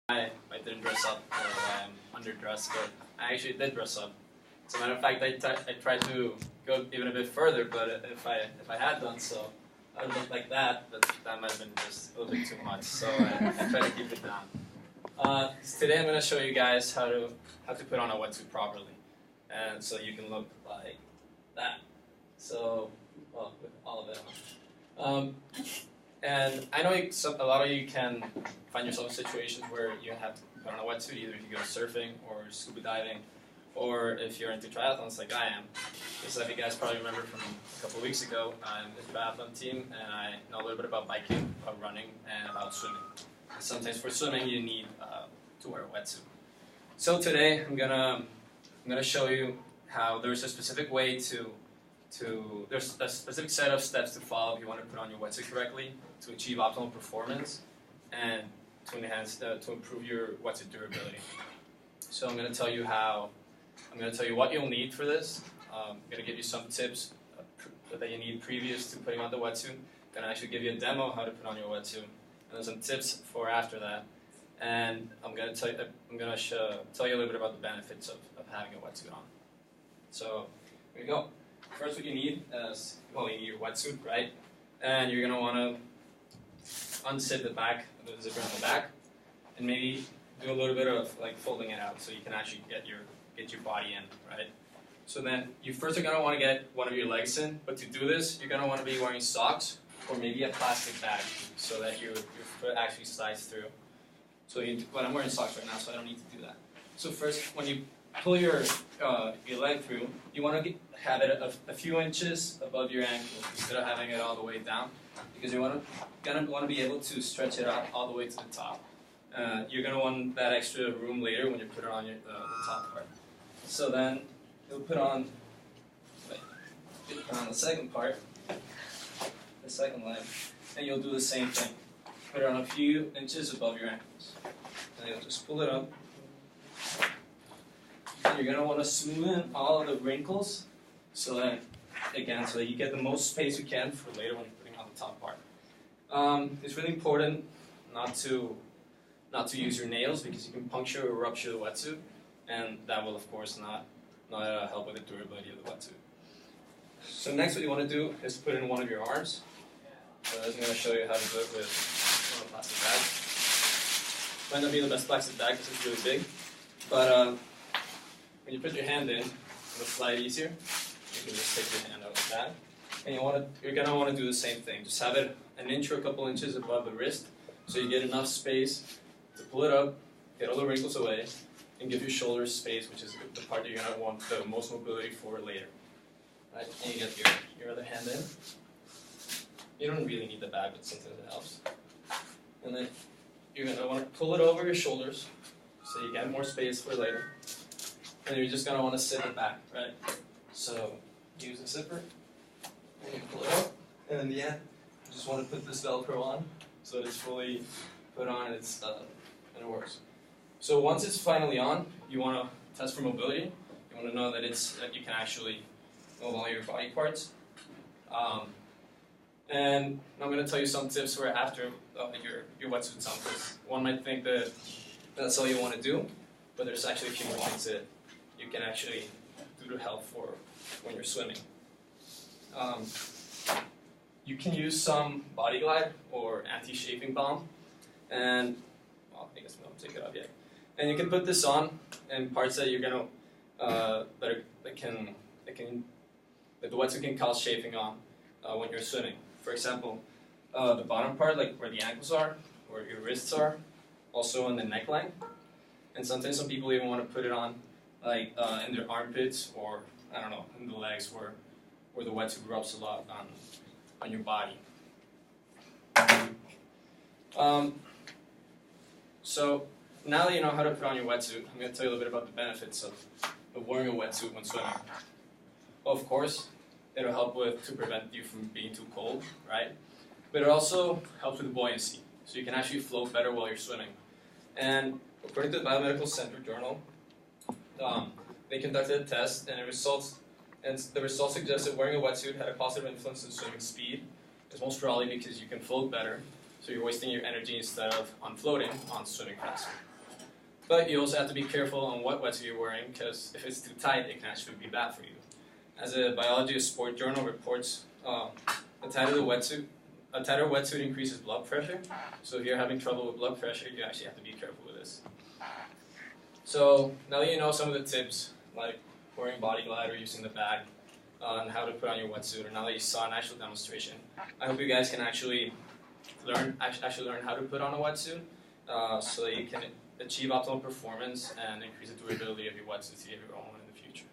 I didn't dress up or why I'm underdressed, but I actually did dress up. As a matter of fact, I tried to go even a bit further, but if I had done so, I would look like that, but that might have been just a little bit too much, so I try to keep it down. Today I'm going to show you guys how to put on a wetsuit properly, and so you can look like that. So, well, with all of it on. And I know a lot of you can find yourself in situations where you have to put on a wetsuit, either if you go surfing or scuba diving, or if you're into triathlons like I am. Because if you guys probably remember from a couple of weeks ago, I'm in the triathlon team, and I know a little bit about biking, about running, and about swimming. And sometimes for swimming, you need to wear a wetsuit. So today, I'm gonna show you how there's a specific way there's a specific set of steps to follow if you want to put on your wetsuit correctly to achieve optimal performance and to improve your wetsuit durability. So I'm going to tell you what you'll need for this. I'm going to give you some tips that you need previous to putting on the wetsuit. I'm going to actually give you a demo of how to put on your wetsuit, and then some tips for after that. And I'm going to tell you a little bit about the benefits of having a wetsuit on. So here we go. First, what you need is, you need your wetsuit, right? And you're going to want to unzip the zipper on the back, and maybe do a little bit of folding it out so you can actually get your body in, right? So then you first are going to want to get one of your legs in, but to do this, you're going to want to be wearing socks or maybe a plastic bag so that your foot actually slides through. But I'm wearing socks right now, so I don't need to do that. So first, when you pull your leg through, you want to have it a few inches above your ankle instead of having it all the way down, because you're gonna want to be able to stretch it out all the way to the top. You're gonna want that extra room later when you put it on the top part. So then you'll put on the second part, the second leg, and you'll do the same thing. Put it on a few inches above your ankles, and you'll just pull it up. You're going to want to smooth in all of the wrinkles so that you get the most space you can for later when you're putting on the top part. It's really important not to use your nails, because you can puncture or rupture the wetsuit, and that will of course not help with the durability of the wetsuit. So next, what you want to do is put in one of your arms. So I'm going to show you how to do it with a plastic bag. Might not be the best plastic bag because it's really big, but when you put your hand in, it'll slide easier. You can just take your hand out like that. And you're going to want to do the same thing. Just have it an inch or a couple inches above the wrist so you get enough space to pull it up, get all the wrinkles away, and give your shoulders space, which is the part that you're going to want the most mobility for later. Right? And you get your other hand in. You don't really need the bag, but sometimes it helps. And then you're going to want to pull it over your shoulders so you get more space for later. And you're just going to want to zip it back, right? So use a zipper, and you pull it up, and in the end, you just want to put this Velcro on so that it's fully put on and it works. So once it's finally on, you want to test for mobility. You want to know that you can actually move all your body parts. And I'm going to tell you some tips for after your wetsuit's on, because one might think that that's all you want to do, but there's actually a few more things that you can actually do to help for when you're swimming. You can use some Body Glide or anti-chafing balm, and I guess we don't take it off yet. And you can put this on in parts that you're gonna that the wetsuit can cause chafing on when you're swimming. For example, the bottom part, like where the ankles are, where your wrists are, also in the neckline, and sometimes some people even want to put it on in their armpits, or I don't know, in the legs where the wetsuit rubs a lot on your body. So now that you know how to put on your wetsuit, I'm going to tell you a little bit about the benefits of wearing a wetsuit when swimming. Well, of course, it'll help to prevent you from being too cold, right? But it also helps with buoyancy, so you can actually float better while you're swimming. And according to the Biomedical Center Journal, they conducted a test, and the results suggested wearing a wetsuit had a positive influence on swimming speed. It's most probably because you can float better, so you're wasting your energy instead of on floating, on swimming faster. But you also have to be careful on what wetsuit you're wearing, because if it's too tight, it can actually be bad for you. As a Biology of Sport journal reports, a tighter wetsuit increases blood pressure. So if you're having trouble with blood pressure, you actually have to be careful with this. So now that you know some of the tips, like wearing body glide or using the bag, and how to put on your wetsuit, or now that you saw an actual demonstration, I hope you guys can actually learn how to put on a wetsuit, so that you can achieve optimal performance and increase the durability of your wetsuits if you ever own one in the future.